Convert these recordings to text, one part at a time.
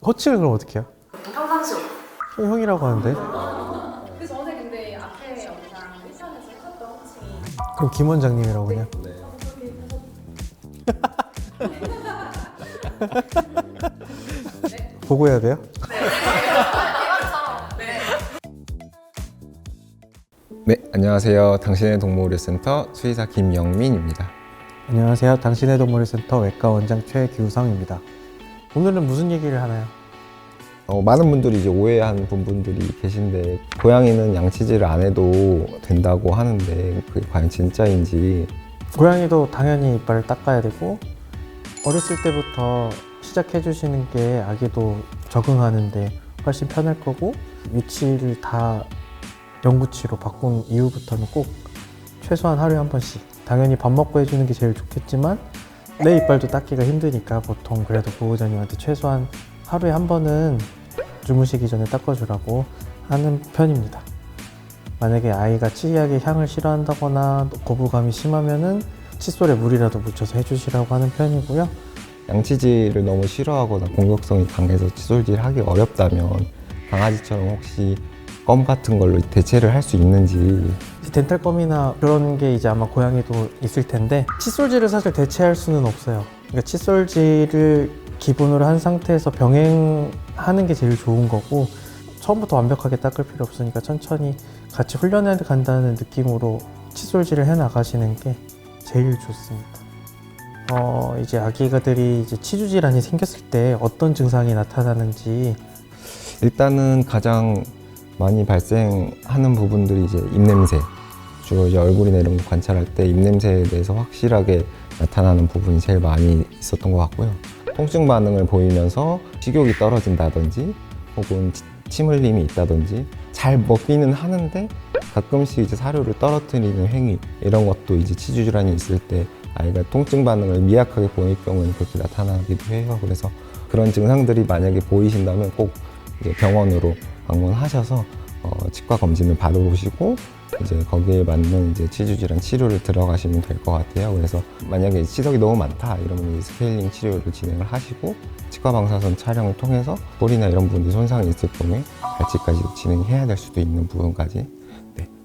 호칭을 그럼 어떻게 해요? 보통 평상시로. 형이라고 하는데? 근데 전에 근데 앞에 영상 1편에서 하셨던 호칭이 그럼 김 원장님이라고 그냥? 보고 해야 돼요? 네, 안녕하세요. 당신의 동물의료센터 수의사 김영민입니다. 안녕하세요. 당신의 동물의센터 외과 원장 최규성입니다. 오늘은 무슨 얘기를 하나요? 많은 분들이 이제 오해한 부분들이 계신데 고양이는 양치질을 안 해도 된다고 하는데 그게 과연 진짜인지. 고양이도 당연히 이빨을 닦아야 되고 어렸을 때부터 시작해 주시는 게 아기도 적응하는데 훨씬 편할 거고 위치를 다 영구치로 바꾼 이후부터는 꼭 최소한 하루에 한 번씩 당연히 밥 먹고 해주는 게 제일 좋겠지만 내 이빨도 닦기가 힘드니까 보통 그래도 보호자님한테 최소한 하루에 한 번은 주무시기 전에 닦아주라고 하는 편입니다. 만약에 아이가 치약의 향을 싫어한다거나 거부감이 심하면은 칫솔에 물이라도 묻혀서 해주시라고 하는 편이고요. 양치질을 너무 싫어하거나 공격성이 강해서 칫솔질 하기 어렵다면 강아지처럼 혹시 껌 같은 걸로 대체를 할 수 있는지. 덴탈검이나 그런 게 이제 아마 고양이도 있을 텐데 칫솔질을 사실 대체할 수는 없어요. 그러니까 칫솔질을 기본으로 한 상태에서 병행하는 게 제일 좋은 거고 처음부터 완벽하게 닦을 필요 없으니까 천천히 같이 훈련해 간다는 느낌으로 칫솔질을 해 나가시는 게 제일 좋습니다. 이제 아기들이 이제 치주 질환이 생겼을 때 어떤 증상이 나타나는지 일단은 가장 많이 발생하는 부분들이 이제 입냄새, 주로 이제 얼굴이나 이런 거 관찰할 때 입냄새에 대해서 확실하게 나타나는 부분이 제일 많이 있었던 것 같고요. 통증 반응을 보이면서 식욕이 떨어진다든지 혹은 침 흘림이 있다든지 잘 먹기는 하는데 가끔씩 이제 사료를 떨어뜨리는 행위, 이런 것도 이제 치주 질환이 있을 때 아이가 통증 반응을 미약하게 보일 경우에는 그렇게 나타나기도 해요. 그래서 그런 증상들이 만약에 보이신다면 꼭 이제 병원으로 방문하셔서 치과 검진을 받아보시고 이제 거기에 맞는 이제 치주 질환 치료를 들어가시면 될 것 같아요. 그래서 만약에 치석이 너무 많다 이러면 스케일링 치료를 진행을 하시고 치과 방사선 촬영을 통해서 볼이나 이런 부분이 손상이 있을 경우에 발치까지도 진행해야 될 수도 있는 부분까지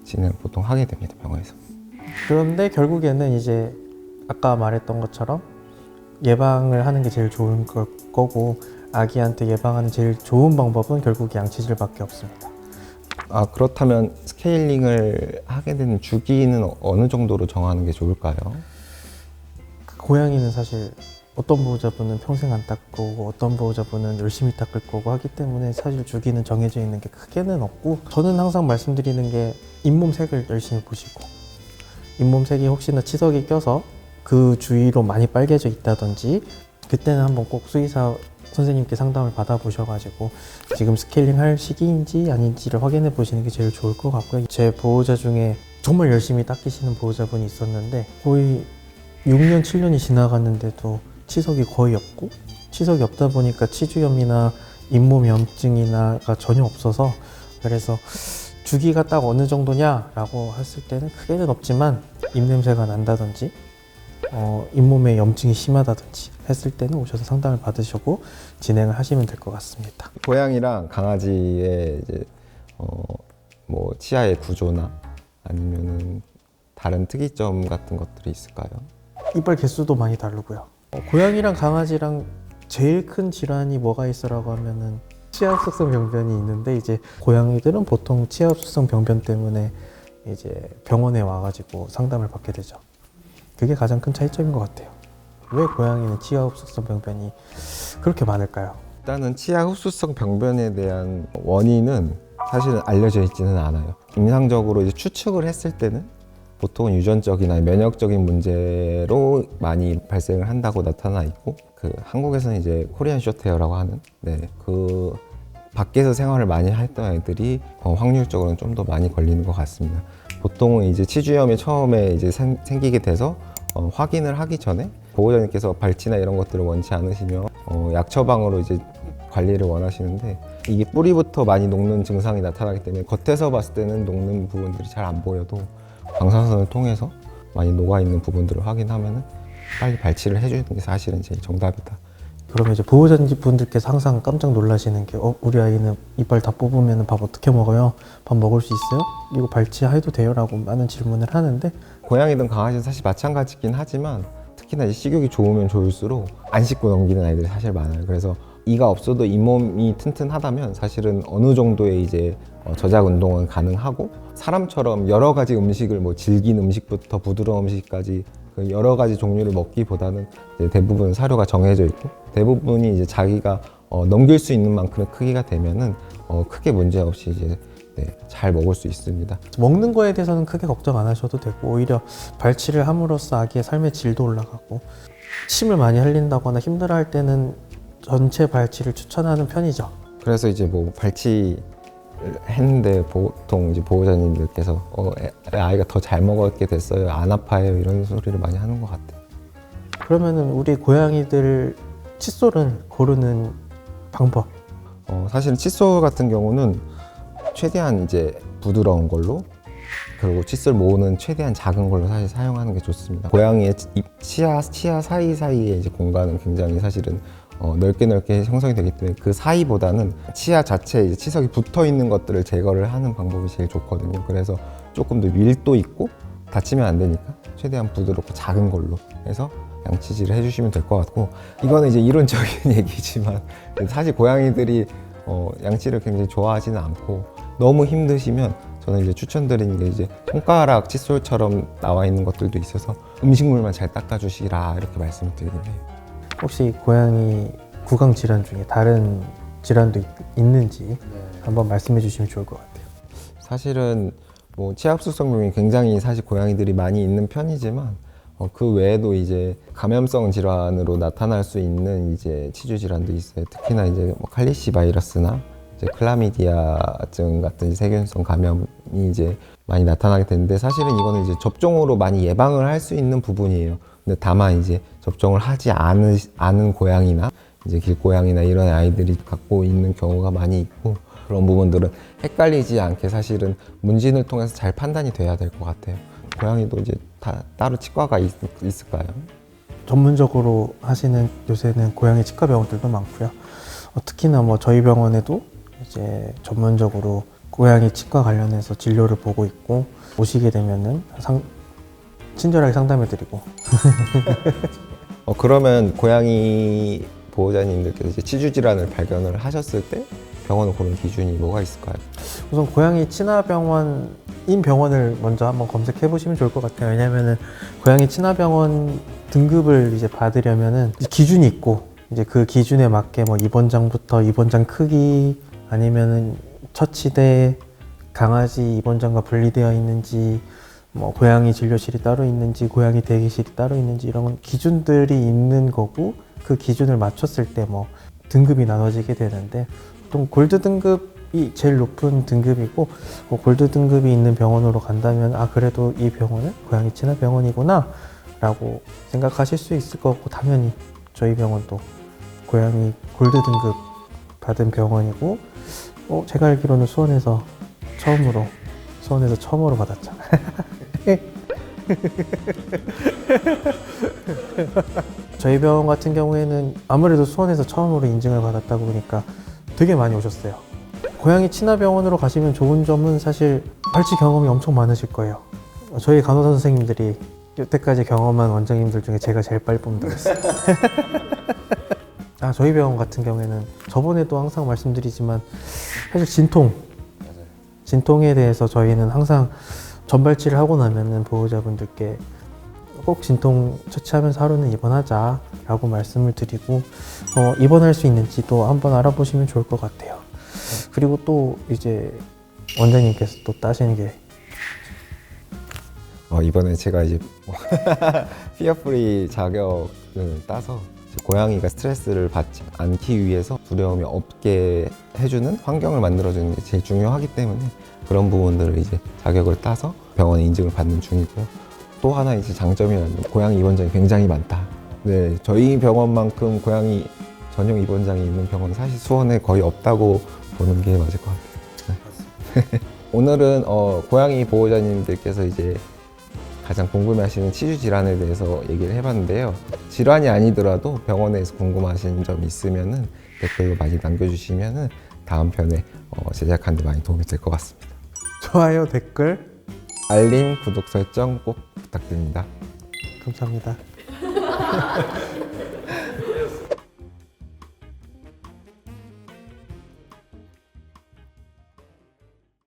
진행을 보통 하게 됩니다, 병원에서. 그런데 결국에는 이제 아까 말했던 것처럼 예방을 하는 게 제일 좋은 거고 아기한테 예방하는 제일 좋은 방법은 결국 양치질밖에 없습니다. 그렇다면 스케일링을 하게 되는 주기는 어느 정도로 정하는 게 좋을까요? 고양이는 사실 어떤 보호자분은 평생 안 닦고 어떤 보호자분은 열심히 닦을 거고 하기 때문에 사실 주기는 정해져 있는 게 크게는 없고 저는 항상 말씀드리는 게 잇몸색을 열심히 보시고 잇몸색이 혹시나 치석이 껴서 그 주위로 많이 빨개져 있다든지 그때는 한번 꼭 수의사 선생님께 상담을 받아보셔가지고 지금 스케일링 할 시기인지 아닌지를 확인해 보시는 게 제일 좋을 것 같고요. 제 보호자 중에 정말 열심히 닦이시는 보호자분이 있었는데 거의 6년, 7년이 지나갔는데도 치석이 거의 없고 치석이 없다 보니까 치주염이나 잇몸 염증이나가 전혀 없어서 그래서 주기가 딱 어느 정도냐라고 했을 때는 크게는 없지만 입냄새가 난다든지 잇몸에 염증이 심하다든지 했을 때는 오셔서 상담을 받으시고 진행을 하시면 될 것 같습니다. 고양이랑 강아지의 이제 뭐 치아의 구조나 아니면은 다른 특이점 같은 것들이 있을까요? 이빨 개수도 많이 다르고요. 고양이랑 강아지랑 제일 큰 질환이 뭐가 있어라고 하면은 치아흡수성 병변이 있는데 이제 고양이들은 보통 치아흡수성 병변 때문에 이제 병원에 와가지고 상담을 받게 되죠. 그게 가장 큰 차이점인 것 같아요. 왜 고양이는 치아흡수성 병변이 그렇게 많을까요? 일단은 치아 흡수성 병변에 대한 원인은 사실은 알려져 있지는 않아요. 임상적으로 이제 추측을 했을 때는 보통은 유전적이나 면역적인 문제로 많이 발생을 한다고 나타나 있고 한국에서는 이제 코리안 숏헤어라고 하는 그 밖에서 생활을 많이 했던 애들이 확률적으로는 좀 더 많이 걸리는 것 같습니다. 보통은 이제 치주염이 처음에 이제 생기게 돼서 확인을 하기 전에 보호자님께서 발치나 이런 것들을 원치 않으시면 약 처방으로 이제 관리를 원하시는데 이게 뿌리부터 많이 녹는 증상이 나타나기 때문에 겉에서 봤을 때는 녹는 부분들이 잘 안 보여도 방사선을 통해서 많이 녹아 있는 부분들을 확인하면 빨리 발치를 해주는 게 사실은 제일 정답이다, 그러면 이제 보호자분들께서 항상 깜짝 놀라시는 게 우리 아이는 이빨 다 뽑으면 밥 어떻게 먹어요? 밥 먹을 수 있어요? 이거 발치해도 돼요? 라고 많은 질문을 하는데 고양이든 강아지든 사실 마찬가지긴 하지만 특히나 이제 식욕이 좋으면 좋을수록 안 씻고 넘기는 아이들이 사실 많아요. 그래서 이가 없어도 잇몸이 튼튼하다면 사실은 어느 정도의 이제 저작 운동은 가능하고 사람처럼 여러 가지 음식을 뭐 질긴 음식부터 부드러운 음식까지 그 여러 가지 종류를 먹기보다는 이제 대부분 사료가 정해져 있고 대부분이 이제 자기가 넘길 수 있는 만큼의 크기가 되면은 크게 문제 없이 이제 잘 먹을 수 있습니다. 먹는 거에 대해서는 크게 걱정 안 하셔도 되고 오히려 발치를 함으로써 아기의 삶의 질도 올라가고 침을 많이 흘린다거나 힘들어할 때는 전체 발치를 추천하는 편이죠. 그래서 이제 뭐 발치 했는데 보통 이제 보호자님들께서 아이가 더 잘 먹었게 됐어요, 안 아파요 이런 소리를 많이 하는 것 같아요. 그러면은 우리 고양이들 칫솔을 고르는 방법. 사실 칫솔 같은 경우는 최대한 이제 부드러운 걸로 그리고 칫솔 모으는 최대한 작은 걸로 사실 사용하는 게 좋습니다. 고양이의 치아 사이사이의 이제 공간은 굉장히 사실은 넓게 형성이 되기 때문에 그 사이보다는 치아 자체에 이제 치석이 붙어 있는 것들을 제거를 하는 방법이 제일 좋거든요. 그래서 조금 더 밀도 있고 다치면 안 되니까 최대한 부드럽고 작은 걸로 해서 양치질을 해주시면 될 것 같고 이거는 이제 이론적인 얘기지만 사실 고양이들이 양치를 굉장히 좋아하지는 않고 너무 힘드시면 저는 이제 추천드리는 게 이제 손가락 칫솔처럼 나와 있는 것들도 있어서 음식물만 잘 닦아주시라 이렇게 말씀을 드리긴 해요. 혹시 고양이 구강 질환 중에 다른 질환도 있는지 한번 말씀해 주시면 좋을 것 같아요. 사실은 뭐 치아흡수성염이 굉장히 사실 고양이들이 많이 있는 편이지만 그 외에도 이제 감염성 질환으로 나타날 수 있는 이제 치주 질환도 있어요. 특히나 이제 뭐 칼리시 바이러스나 이제 클라미디아증 같은 세균성 감염이 이제 많이 나타나게 되는데 사실은 이거는 이제 접종으로 많이 예방을 할 수 있는 부분이에요. 근데 다만 이제 접종을 하지 않은 고양이나 이제 길고양이나 이런 아이들이 갖고 있는 경우가 많이 있고 그런 부분들은 헷갈리지 않게 사실은 문진을 통해서 잘 판단이 돼야 될 것 같아요. 고양이도 이제 다 따로 치과가 있을까요? 전문적으로 하시는 요새는 고양이 치과 병원들도 많고요. 특히나 뭐 저희 병원에도 이제 전문적으로 고양이 치과 관련해서 진료를 보고 있고 오시게 되면은 친절하게 상담해드리고. 그러면 고양이 보호자님들께서 이제 치주 질환을 발견을 하셨을 때 병원을 고르는 기준이 뭐가 있을까요? 우선 고양이 친화병원인 병원을 먼저 한번 검색해 보시면 좋을 것 같아요. 왜냐면은 고양이 친화병원 등급을 이제 받으려면은 기준이 있고 이제 그 기준에 맞게 뭐 입원장부터 입원장 크기 아니면은 처치대 강아지 입원장과 분리되어 있는지 뭐 고양이 진료실이 따로 있는지 고양이 대기실이 따로 있는지 이런 기준들이 있는 거고 그 기준을 맞췄을 때 뭐 등급이 나눠지게 되는데 보통 골드 등급이 제일 높은 등급이고 골드 등급이 있는 병원으로 간다면 그래도 이 병원은 고양이 친화 병원이구나 라고 생각하실 수 있을 것 같고 당연히 저희 병원도 고양이 골드 등급 받은 병원이고 제가 알기로는 수원에서 처음으로 받았죠. 저희 병원 같은 경우에는 아무래도 수원에서 처음으로 인증을 받았다 보니까 되게 많이 오셨어요. 고양이 친화병원으로 가시면 좋은 점은 사실 발치 경험이 엄청 많으실 거예요. 저희 간호사 선생님들이 여태까지 경험한 원장님들 중에 제가 제일 빨리 뽑는다고 했어요. 저희 병원 같은 경우에는 저번에도 항상 말씀드리지만 사실 진통에 대해서 저희는 항상 전발치를 하고 나면은 보호자분들께 꼭 진통 처치하면서 하루는 입원하자 라고 말씀을 드리고 입원할 수 있는지도 한번 알아보시면 좋을 것 같아요. 그리고 또 이제 원장님께서 또 따시는 게 이번에 제가 이제 피어프리 자격을 따서 고양이가 스트레스를 받지 않기 위해서 두려움이 없게 해주는 환경을 만들어주는 게 제일 중요하기 때문에 그런 부분들을 이제 자격을 따서 병원에 인증을 받는 중이고요. 또 하나 이제 장점이라면 고양이 입원장이 굉장히 많다. 네, 저희 병원만큼 고양이 전용 입원장이 있는 병원은 사실 수원에 거의 없다고 보는 게 맞을 것 같아요. 네. 오늘은 고양이 보호자님들께서 이제 가장 궁금해하시는 치주 질환에 대해서 얘기를 해봤는데요. 질환이 아니더라도 병원에서 궁금하신 점이 있으면은 댓글로 많이 남겨주시면은 다음 편에 제작하는 데 많이 도움이 될 것 같습니다. 좋아요, 댓글 알림, 구독 설정 꼭 부탁드립니다. 감사합니다.